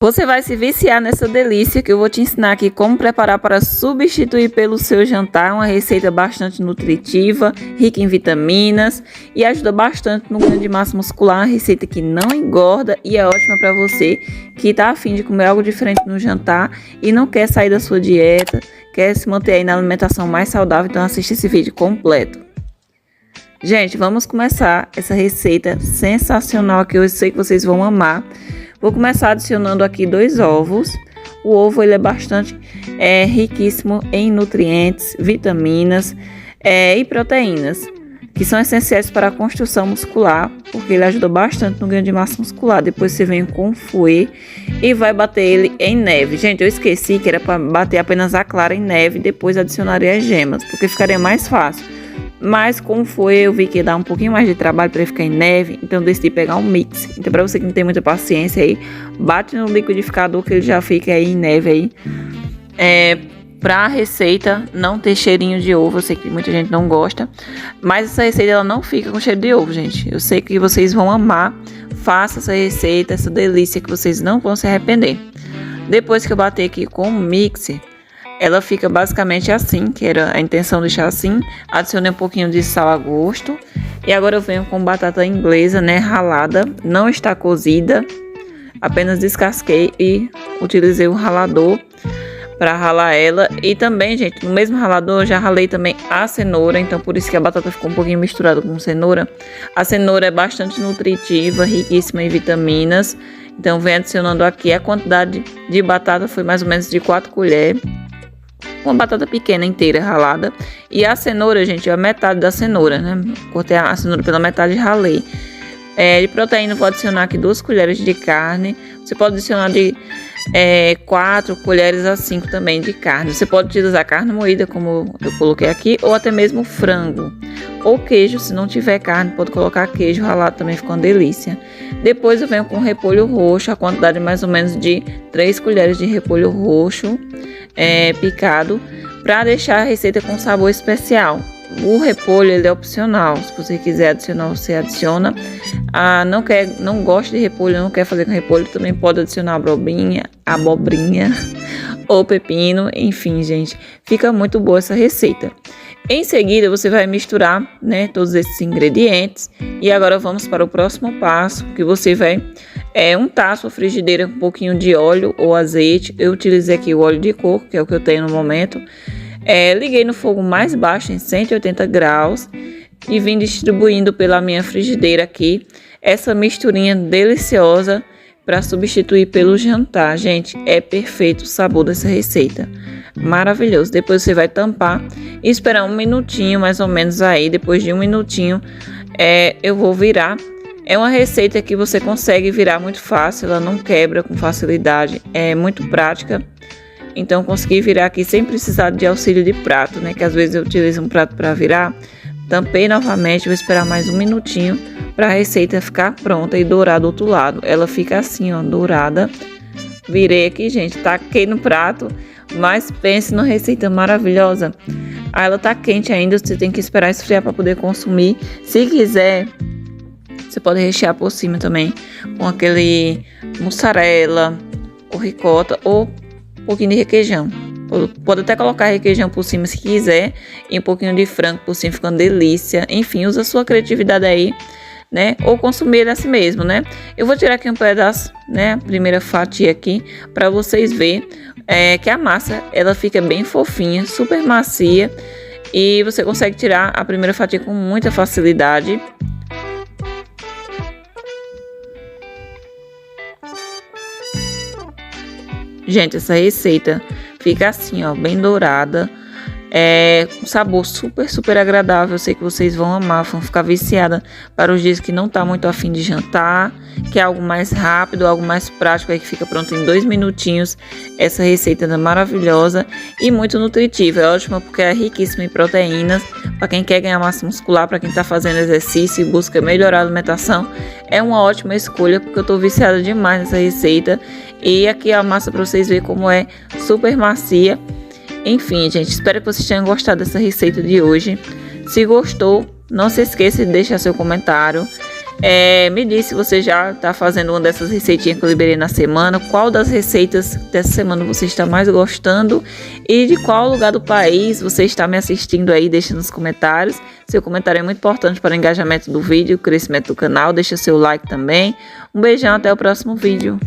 Você vai se viciar nessa delícia que eu vou te ensinar aqui como preparar para substituir pelo seu jantar. Uma receita bastante nutritiva, rica em vitaminas e ajuda bastante no ganho de massa muscular. Uma receita que não engorda e é ótima para você que está a fim de comer algo diferente no jantar e não quer sair da sua dieta, quer se manter aí na alimentação mais saudável. Então assiste esse vídeo completo. Gente, vamos começar essa receita sensacional que eu sei que vocês vão amar. Vou começar adicionando aqui 2 ovos. O ovo ele é bastante riquíssimo em nutrientes, vitaminas e proteínas, que são essenciais para a construção muscular, porque ele ajuda bastante no ganho de massa muscular. Depois você vem com o fouet e vai bater ele em neve. Gente, eu esqueci que era para bater apenas a clara em neve, depois adicionaria as gemas, porque ficaria mais fácil. Mas como foi, eu vi que ia dar um pouquinho mais de trabalho para ele ficar em neve, então eu decidi pegar um mix. Então para você que não tem muita paciência aí, bate no liquidificador que ele já fica aí em neve aí. Para a receita não ter cheirinho de ovo, eu sei que muita gente não gosta, mas essa receita ela não fica com cheiro de ovo, gente. Eu sei que vocês vão amar, faça essa receita, essa delícia que vocês não vão se arrepender. Depois que eu bater aqui com o mixer, ela fica basicamente assim, que era a intenção de deixar assim. Adicionei um pouquinho de sal a gosto. E agora eu venho com batata inglesa, né, ralada. Não está cozida. Apenas descasquei e utilizei o ralador para ralar ela. E também, gente, no mesmo ralador eu já ralei também a cenoura. Então por isso que a batata ficou um pouquinho misturada com cenoura. A cenoura é bastante nutritiva, riquíssima em vitaminas. Então venho adicionando aqui. A quantidade de batata foi mais ou menos de 4 colheres. Uma batata pequena inteira ralada. E a cenoura, gente, é a metade da cenoura, né? Cortei a cenoura pela metade e ralei. De proteína, vou adicionar aqui 2 colheres de carne. Você pode adicionar de 4 colheres a 5 também de carne. Você pode utilizar carne moída, como eu coloquei aqui, ou até mesmo frango. Ou queijo, se não tiver carne, pode colocar queijo ralado, também fica uma delícia. Depois eu venho com repolho roxo, a quantidade mais ou menos de 3 colheres de repolho roxo picado, para deixar a receita com sabor especial. O repolho ele é opcional, se você quiser adicionar, você adiciona. Não gosta de repolho, não quer fazer com repolho, também pode adicionar abobrinha ou pepino, enfim, gente, fica muito boa essa receita. Em seguida, você vai misturar, né, todos esses ingredientes. E agora vamos para o próximo passo, que você vai untar a sua frigideira com um pouquinho de óleo ou azeite. Eu utilizei aqui o óleo de coco, que é o que eu tenho no momento. Liguei no fogo mais baixo, em 180 graus. E vim distribuindo pela minha frigideira aqui essa misturinha deliciosa para substituir pelo jantar. Gente, é perfeito o sabor dessa receita. Maravilhoso. Depois você vai tampar e esperar um minutinho, mais ou menos aí. Depois de um minutinho, eu vou virar. É uma receita que você consegue virar muito fácil, ela não quebra com facilidade, é muito prática. Então consegui virar aqui sem precisar de auxílio de prato, né? Que às vezes eu utilizo um prato para virar. Tampei novamente, vou esperar mais um minutinho para a receita ficar pronta e dourar do outro lado. Ela fica assim, ó, dourada. Virei aqui, gente, taquei no prato, mas pense numa receita maravilhosa. Ela tá quente ainda, você tem que esperar esfriar para poder consumir. Se quiser, você pode rechear por cima também com aquele mussarela ou ricota ou um pouquinho de requeijão. Pode até colocar requeijão por cima se quiser e um pouquinho de frango por cima, ficando delícia. Enfim, usa a sua criatividade aí, né? Ou consumir assim mesmo, né? Eu vou tirar aqui um pedaço, né? A primeira fatia aqui para vocês verem que a massa ela fica bem fofinha, super macia e você consegue tirar a primeira fatia com muita facilidade. Gente, essa receita fica assim, ó, bem dourada. Um sabor super agradável. Eu sei que vocês vão amar, vão ficar viciada para os dias que não tá muito afim de jantar, que é algo mais rápido, algo mais prático, aí que fica pronto em 2 minutinhos. Essa receita é maravilhosa e muito nutritiva. É ótima porque é riquíssima em proteínas. Para quem quer ganhar massa muscular, para quem tá fazendo exercício e busca melhorar a alimentação, é uma ótima escolha, porque eu tô viciada demais nessa receita. E aqui a massa para vocês verem como é super macia. Enfim, gente, espero que vocês tenham gostado dessa receita de hoje. Se gostou, não se esqueça de deixar seu comentário. Me diz se você já está fazendo uma dessas receitinhas que eu liberei na semana, qual das receitas dessa semana você está mais gostando e de qual lugar do país você está me assistindo aí, deixa nos comentários. Seu comentário é muito importante para o engajamento do vídeo, o crescimento do canal, deixa seu like também. Um beijão, até o próximo vídeo.